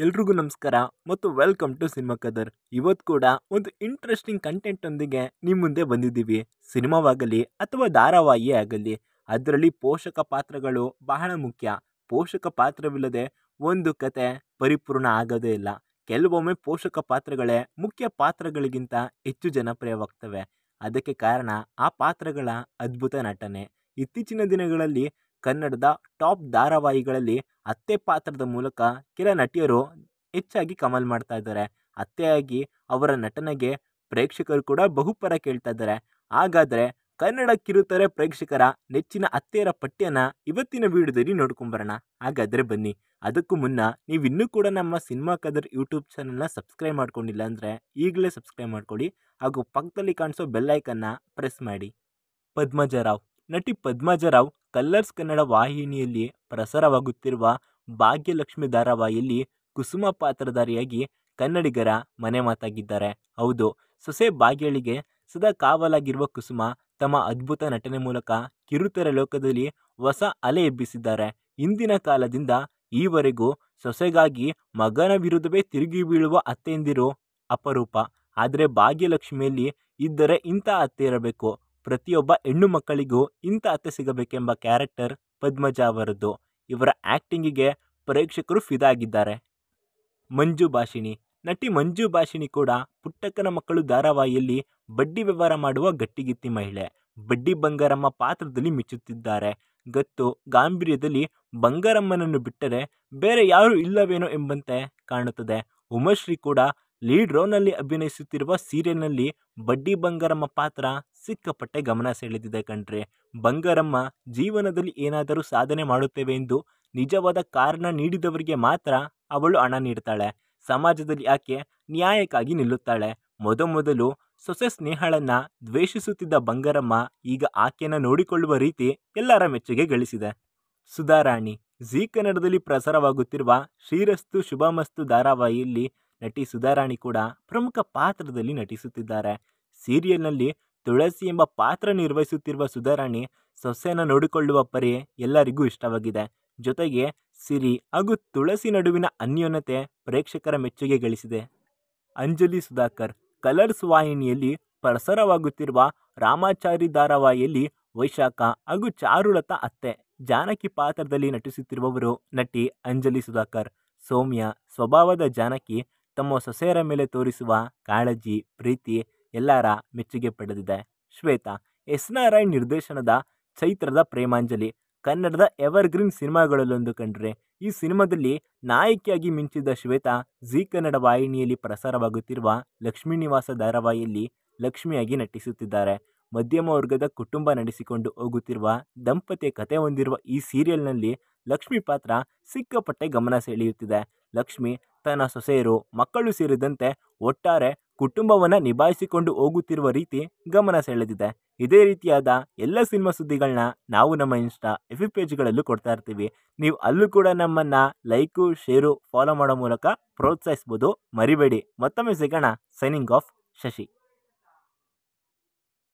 ಎಲ್ರಿಗೂ ನಮಸ್ಕಾರ ಮತ್ತು ವೆಲ್ಕಮ್ ಟು ಸಿನಿಮಾ ಕದರ್. ಇವತ್ತು ಕೂಡ ಒಂದು ಇಂಟ್ರೆಸ್ಟಿಂಗ್ ಕಂಟೆಂಟ್ ಒಂದಿಗೆ ನಿಮ್ಮ ಮುಂದೆ ಬಂದಿದ್ದೀವಿ. ಸಿನಿಮಾವಾಗಲಿ ಅಥವಾ ಧಾರಾವಾಹಿಯೇ ಆಗಲಿ, ಅದರಲ್ಲಿ ಪೋಷಕ ಪಾತ್ರಗಳು ಬಹಳ ಮುಖ್ಯ. ಪೋಷಕ ಪಾತ್ರವಿಲ್ಲದೆ ಒಂದು ಕತೆ ಪರಿಪೂರ್ಣ ಆಗೋದೇ ಇಲ್ಲ. ಕೆಲವೊಮ್ಮೆ ಪೋಷಕ ಪಾತ್ರಗಳೇ ಮುಖ್ಯ ಪಾತ್ರಗಳಿಗಿಂತ ಹೆಚ್ಚು ಜನಪ್ರಿಯವಾಗ್ತವೆ. ಅದಕ್ಕೆ ಕಾರಣ ಆ ಪಾತ್ರಗಳ ಅದ್ಭುತ ನಟನೆ. ಇತ್ತೀಚಿನ ದಿನಗಳಲ್ಲಿ ಕನ್ನಡದ ಟಾಪ್ ಧಾರಾವಾಹಿಗಳಲ್ಲಿ ಅತ್ತೆ ಪಾತ್ರದ ಮೂಲಕ ಕೆಲ ನಟಿಯರು ಹೆಚ್ಚಾಗಿ ಕಮಾಲ್ ಮಾಡ್ತಾ ಇದ್ದಾರೆ. ಅತ್ತೆಯಾಗಿ ಅವರ ನಟನೆಗೆ ಪ್ರೇಕ್ಷಕರು ಕೂಡ ಬಹುಪರ ಕೇಳ್ತಾ ಇದ್ದಾರೆ. ಹಾಗಾದರೆ ಕನ್ನಡ ಕಿರುತೆರೆ ಪ್ರೇಕ್ಷಕರ ನೆಚ್ಚಿನ ಅತ್ತೆಯರ ಪಟ್ಟಿಯನ್ನು ಇವತ್ತಿನ ವಿಡಿಯೋದಲ್ಲಿ ನೋಡ್ಕೊಂಬರೋಣ. ಹಾಗಾದರೆ ಬನ್ನಿ. ಅದಕ್ಕೂ ಮುನ್ನ ನೀವು ಇನ್ನೂ ಕೂಡ ನಮ್ಮ ಸಿನಿಮಾ ಕದರ್ ಯೂಟ್ಯೂಬ್ ಚಾನಲ್ನ ಸಬ್ಸ್ಕ್ರೈಬ್ ಮಾಡ್ಕೊಂಡಿಲ್ಲ ಅಂದರೆ ಈಗಲೇ ಸಬ್ಸ್ಕ್ರೈಬ್ ಮಾಡ್ಕೊಳ್ಳಿ ಹಾಗೂ ಪಕ್ಕದಲ್ಲಿ ಕಾಣಿಸೋ ಬೆಲ್ಲೈಕನ್ನ ಪ್ರೆಸ್ ಮಾಡಿ. ಪದ್ಮಜರಾವ್. ನಟಿ ಪದ್ಮಜರಾವ್ ಕಲರ್ಸ್ ಕನ್ನಡ ವಾಹಿನಿಯಲ್ಲಿ ಪ್ರಸಾರವಾಗುತ್ತಿರುವ ಭಾಗ್ಯಲಕ್ಷ್ಮಿ ಧಾರಾವಾಹಿಯಲ್ಲಿ ಕುಸುಮ ಪಾತ್ರಧಾರಿಯಾಗಿ ಕನ್ನಡಿಗರ ಮನೆ ಮಾತಾಗಿದ್ದಾರೆ. ಹೌದು, ಸೊಸೆ ಭಾಗ್ಯಳಿಗೆ ಸದಾ ಕಾವಲಾಗಿರುವ ಕುಸುಮ ತಮ್ಮ ಅದ್ಭುತ ನಟನೆ ಮೂಲಕ ಕಿರುತೆರೆ ಲೋಕದಲ್ಲಿ ಹೊಸ ಅಲೆ ಎಬ್ಬಿಸಿದ್ದಾರೆ. ಇಂದಿನ ಕಾಲದಿಂದ ಈವರೆಗೂ ಸೊಸೆಗಾಗಿ ಮಗನ ವಿರುದ್ಧವೇ ತಿರುಗಿ ಬೀಳುವ ಅತ್ತೆಯಂದಿರು ಅಪರೂಪ. ಆದರೆ ಭಾಗ್ಯಲಕ್ಷ್ಮಿಯಲ್ಲಿ ಇದ್ದರೆ ಇಂಥ ಅತ್ತೆ ಇರಬೇಕು. ಪ್ರತಿಯೊಬ್ಬ ಹೆಣ್ಣು ಮಕ್ಕಳಿಗೂ ಇಂಥ ಅತ್ತೆ ಸಿಗಬೇಕೆಂಬ ಕ್ಯಾರೆಕ್ಟರ್ ಪದ್ಮಜಾ ಅವರದ್ದು. ಇವರ ಆ್ಯಕ್ಟಿಂಗಿಗೆ ಪ್ರೇಕ್ಷಕರು ಫಿದಾಗಿದ್ದಾರೆ. ಮಂಜು ಭಾಷಿಣಿ. ನಟಿ ಮಂಜು ಭಾಷಿಣಿ ಕೂಡ ಪುಟ್ಟಕ್ಕನ ಮಕ್ಕಳು ಧಾರಾವಾಹಿಯಲ್ಲಿ ಬಡ್ಡಿ ವ್ಯವಹಾರ ಮಾಡುವ ಗಟ್ಟಿಗಿತ್ತಿ ಮಹಿಳೆ. ಬಡ್ಡಿ ಬಂಗಾರಮ್ಮ ಪಾತ್ರದಲ್ಲಿ ಮಿಚ್ಚುತ್ತಿದ್ದಾರೆ. ಗತ್ತು ಗಾಂಭೀರ್ಯದಲ್ಲಿ ಬಂಗಾರಮ್ಮನನ್ನು ಬಿಟ್ಟರೆ ಬೇರೆ ಯಾರೂ ಇಲ್ಲವೇನೋ ಎಂಬಂತೆ ಕಾಣುತ್ತದೆ. ಉಮಾಶ್ರೀ ಕೂಡ ಲೀಡ್ ರೋಲ್ನಲ್ಲಿ ಅಭಿನಯಿಸುತ್ತಿರುವ ಸೀರಿಯಲ್ನಲ್ಲಿ ಬಡ್ಡಿ ಬಂಗಾರಮ್ಮ ಪಾತ್ರ ಸಿಕ್ಕಾಪಟ್ಟೆ ಗಮನ ಸೆಳೆದಿದೆ ಕಣ್ರಿ. ಬಂಗಾರಮ್ಮ ಜೀವನದಲ್ಲಿ ಏನಾದರೂ ಸಾಧನೆ ಮಾಡುತ್ತೇವೆ ಎಂದು ನಿಜವಾದ ಕಾರಣ ನೀಡಿದವರಿಗೆ ಮಾತ್ರ ಅವಳು ಹಣ ನೀಡ್ತಾಳೆ. ಸಮಾಜದಲ್ಲಿ ಆಕೆ ನ್ಯಾಯಕ್ಕಾಗಿ ನಿಲ್ಲುತ್ತಾಳೆ. ಮೊದಮೊದಲು ಸೊಸೆ ಸ್ನೇಹಳನ್ನ ದ್ವೇಷಿಸುತ್ತಿದ್ದ ಬಂಗಾರಮ್ಮ ಈಗ ಆಕೆಯನ್ನು ನೋಡಿಕೊಳ್ಳುವ ರೀತಿ ಎಲ್ಲರ ಮೆಚ್ಚುಗೆ ಗಳಿಸಿದೆ. ಸುಧಾರಾಣಿ. ಜೀ ಕನ್ನಡದಲ್ಲಿ ಪ್ರಸಾರವಾಗುತ್ತಿರುವ ಶ್ರೀರಸ್ತು ಶುಭಮಸ್ತು ಧಾರಾವಾಹಿಯಲ್ಲಿ ನಟಿ ಸುಧಾರಾಣಿ ಕೂಡ ಪ್ರಮುಖ ಪಾತ್ರದಲ್ಲಿ ನಟಿಸುತ್ತಿದ್ದಾರೆ. ಸೀರಿಯಲ್ನಲ್ಲಿ ತುಳಸಿ ಎಂಬ ಪಾತ್ರ ನಿರ್ವಹಿಸುತ್ತಿರುವ ಸುಧಾರಾಣಿ ಸೊಸೆಯನ್ನು ನೋಡಿಕೊಳ್ಳುವ ಪರಿ ಎಲ್ಲರಿಗೂ ಇಷ್ಟವಾಗಿದೆ. ಜೊತೆಗೆ ಸಿರಿ ಹಾಗೂ ತುಳಸಿ ನಡುವಿನ ಅನ್ಯೋನ್ಯತೆ ಪ್ರೇಕ್ಷಕರ ಮೆಚ್ಚುಗೆ ಗಳಿಸಿದೆ. ಅಂಜಲಿ ಸುಧಾಕರ್. ಕಲರ್ಸ್ ವಾಹಿನಿಯಲ್ಲಿ ಪ್ರಸಾರವಾಗುತ್ತಿರುವ ರಾಮಾಚಾರಿ ಧಾರಾವಾಹಿಯಲ್ಲಿ ವೈಶಾಖ ಹಾಗೂ ಚಾರುಲತಾ ಅತ್ತೆ ಜಾನಕಿ ಪಾತ್ರದಲ್ಲಿ ನಟಿಸುತ್ತಿರುವವರು ನಟಿ ಅಂಜಲಿ ಸುಧಾಕರ್. ಸೌಮ್ಯ ಸ್ವಭಾವದ ಜಾನಕಿ ತಮ್ಮ ಸೊಸೆಯರ ಮೇಲೆ ತೋರಿಸುವ ಕಾಳಜಿ ಪ್ರೀತಿ ಎಲ್ಲರ ಮೆಚ್ಚುಗೆ ಪಡೆದಿದೆ. ಶ್ವೇತಾ. ಎಸ್ ನಾರಾಯಣ್ ನಿರ್ದೇಶನದ ಚೈತ್ರದ ಪ್ರೇಮಾಂಜಲಿ ಕನ್ನಡದ ಎವರ್ಗ್ರೀನ್ ಸಿನಿಮಾಗಳಲ್ಲೊಂದು ಕಂಡ್ರೆ. ಈ ಸಿನಿಮಾದಲ್ಲಿ ನಾಯಕಿಯಾಗಿ ಮಿಂಚಿದ ಶ್ವೇತಾ ಜೀ ಕನ್ನಡ ವಾಹಿನಿಯಲ್ಲಿ ಪ್ರಸಾರವಾಗುತ್ತಿರುವ ಲಕ್ಷ್ಮೀ ನಿವಾಸ ಧಾರಾವಾಹಿಯಲ್ಲಿ ಲಕ್ಷ್ಮಿಯಾಗಿ ನಟಿಸುತ್ತಿದ್ದಾರೆ. ಮಧ್ಯಮ ವರ್ಗದ ಕುಟುಂಬ ನಡೆಸಿಕೊಂಡು ಹೋಗುತ್ತಿರುವ ದಂಪತಿಯ ಕತೆ ಹೊಂದಿರುವ ಈ ಸೀರಿಯಲ್ನಲ್ಲಿ ಲಕ್ಷ್ಮಿ ಪಾತ್ರ ಸಿಕ್ಕಾಪಟ್ಟೆ ಗಮನ ಸೆಳೆಯುತ್ತಿದೆ. ಲಕ್ಷ್ಮಿ ತನ್ನ ಸೊಸೆಯರು ಮಕ್ಕಳು ಸೇರಿದಂತೆ ಒಟ್ಟಾರೆ ಕುಟುಂಬವನ್ನು ನಿಭಾಯಿಸಿಕೊಂಡು ಹೋಗುತ್ತಿರುವ ರೀತಿ ಗಮನ ಸೆಳೆದಿದೆ. ಇದೇ ರೀತಿಯಾದ ಎಲ್ಲ ಸಿನಿಮಾ ಸುದ್ದಿಗಳನ್ನ ನಾವು ನಮ್ಮ ಇನ್ಸ್ಟಾ ಎಫ್ ಪೇಜ್ಗಳಲ್ಲೂ ಕೊಡ್ತಾ ಇರ್ತೀವಿ. ನೀವು ಅಲ್ಲೂ ಕೂಡ ನಮ್ಮನ್ನು ಲೈಕು ಶೇರು ಫಾಲೋ ಮಾಡೋ ಮೂಲಕ ಪ್ರೋತ್ಸಾಹಿಸ್ಬೋದು. ಮರಿಬೇಡಿ. ಮತ್ತೊಮ್ಮೆ ಸಿಗೋಣ. Signing off, Shashi.